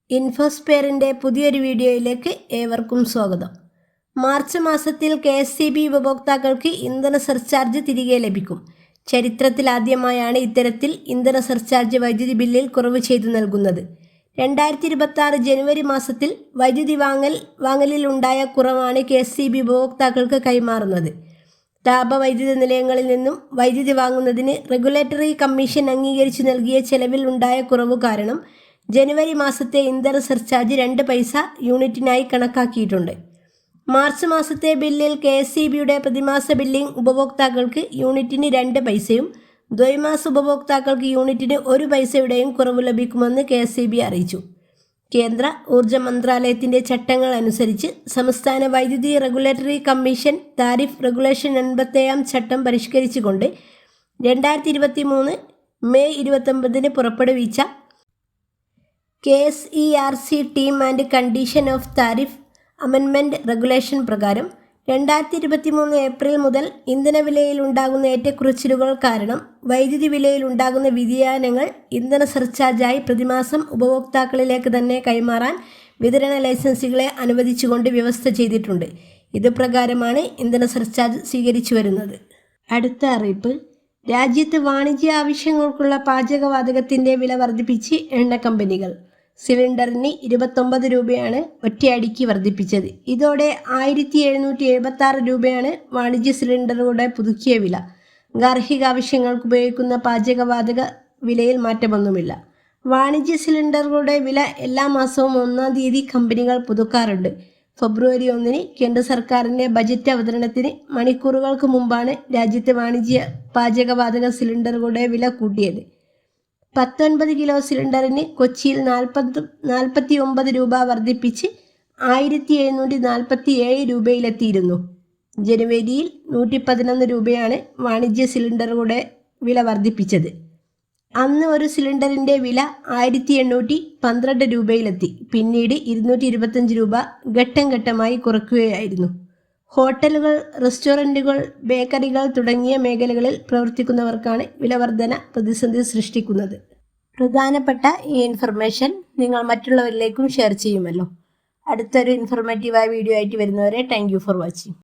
ഇൻഫോസ്പെയറിൻ്റെ പുതിയൊരു വീഡിയോയിലേക്ക് ഏവർക്കും സ്വാഗതം. മാർച്ച് മാസത്തിൽ KSEB ഉപഭോക്താക്കൾക്ക് ഇന്ധന സർചാർജ് തിരികെ ലഭിക്കും. ചരിത്രത്തിലാദ്യമായാണ് ഇത്തരത്തിൽ ഇന്ധന സർചാർജ് വൈദ്യുതി ബില്ലിൽ കുറവ് ചെയ്തു നൽകുന്നത്. 2026 ജനുവരി മാസത്തിൽ വൈദ്യുതി വാങ്ങലിൽ ഉണ്ടായ കുറവാണ് KSEB ഉപഭോക്താക്കൾക്ക് കൈമാറുന്നത്. താപവൈദ്യുത നിലയങ്ങളിൽ നിന്നും വൈദ്യുതി വാങ്ങുന്നതിന് റെഗുലേറ്ററി കമ്മീഷൻ അംഗീകരിച്ചു നൽകിയ ചെലവിൽ ഉണ്ടായ കുറവ് കാരണം ജനുവരി മാസത്തെ ഇന്ധന സർചാർജ് 2 പൈസ യൂണിറ്റിനായി കണക്കാക്കിയിട്ടുണ്ട്. മാർച്ച് മാസത്തെ ബില്ലിൽ KSEBയുടെ പ്രതിമാസ ബില്ലിംഗ് ഉപഭോക്താക്കൾക്ക് യൂണിറ്റിന് 2 പൈസയും ദ്വൈമാസ ഉപഭോക്താക്കൾക്ക് യൂണിറ്റിന് 1 പൈസയുടെയും കുറവ് ലഭിക്കുമെന്ന് KSEB അറിയിച്ചു. കേന്ദ്ര ഊർജ്ജ മന്ത്രാലയത്തിൻ്റെ ചട്ടങ്ങൾ അനുസരിച്ച് സംസ്ഥാന വൈദ്യുതി റെഗുലേറ്ററി കമ്മീഷൻ താരിഫ് റെഗുലേഷൻ 87 ചട്ടം പരിഷ്കരിച്ചുകൊണ്ട് 2023 മെയ് 29 പുറപ്പെടുവിച്ച KSERC team and condition of tariff amendment regulation പ്രകാരം 2023 ഏപ്രിൽ മുതൽ ഇന്ധനവിലയിൽ ഉണ്ടാകുന്ന ഏറ്റക്കുറച്ചിലുകൾ കാരണം വൈദ്യുതി വിലയിൽ ഉണ്ടാകുന്ന വ്യതിയാനങ്ങൾ ഇന്ധന സർചാർജായി പ്രതിമാസം ഉപഭോക്താക്കളിലേക്ക് തന്നെ കൈമാറാൻ വിതരണ ലൈസൻസുകളെ അനുവദിച്ചുകൊണ്ട് വ്യവസ്ഥ ചെയ്തിട്ടുണ്ട്. ഇതുപ്രകാരമാണ് ഇന്ധന സർചാർജ് സ്വീകരിച്ചു വരുന്നത്. അടുത്ത അറിയിപ്പ്: രാജ്യത്ത് വാണിജ്യ ആവശ്യങ്ങൾക്കുള്ള പാചകവാതകത്തിൻ്റെ വില വർദ്ധിപ്പിച്ച് എണ്ണ കമ്പനികൾ. സിലിണ്ടറിന് 29 രൂപയാണ് ഒറ്റയടിക്ക് വർദ്ധിപ്പിച്ചത്. ഇതോടെ 1776 രൂപയാണ് വാണിജ്യ സിലിണ്ടറുകളുടെ പുതുക്കിയ വില. ഗാർഹിക ആവശ്യങ്ങൾക്ക് ഉപയോഗിക്കുന്ന പാചകവാതക വിലയിൽ മാറ്റമൊന്നുമില്ല. വാണിജ്യ സിലിണ്ടറുകളുടെ വില എല്ലാ മാസവും 1-ാം തീയതി കമ്പനികൾ പുതുക്കാറുണ്ട്. ഫെബ്രുവരി 1-ന് കേന്ദ്ര സർക്കാരിൻ്റെ ബജറ്റ് അവതരണത്തിന് മണിക്കൂറുകൾക്ക് മുമ്പാണ് രാജ്യത്തെ വാണിജ്യ പാചകവാതക സിലിണ്ടറുകളുടെ വില കൂട്ടിയത്. 19 കിലോ സിലിണ്ടറിന് കൊച്ചിയിൽ 49 രൂപ വർദ്ധിപ്പിച്ച് 1747 രൂപയിലെത്തിയിരുന്നു. ജനുവരിയിൽ 111 രൂപയാണ് വാണിജ്യ സിലിണ്ടറുകളുടെ വില വർദ്ധിപ്പിച്ചത്. അന്ന് ഒരു സിലിണ്ടറിൻ്റെ വില 1812 രൂപയിലെത്തി. പിന്നീട് 225 രൂപ ഘട്ടം ഘട്ടമായി കുറയ്ക്കുകയായിരുന്നു. ഹോട്ടലുകൾ, റെസ്റ്റോറൻറ്റുകൾ, ബേക്കറികൾ തുടങ്ങിയ മേഖലകളിൽ പ്രവർത്തിക്കുന്നവർക്കാണ് വിലവർധന പ്രതിസന്ധി സൃഷ്ടിക്കുന്നത്. പ്രധാനപ്പെട്ട ഈ ഇൻഫർമേഷൻ നിങ്ങൾ മറ്റുള്ളവരിലേക്കും ഷെയർ ചെയ്യുമല്ലോ. അടുത്തൊരു ഇൻഫോർമേറ്റീവായ വീഡിയോ ആയിട്ട് വരുന്നവരെ താങ്ക് യു ഫോർ വാച്ചിങ്.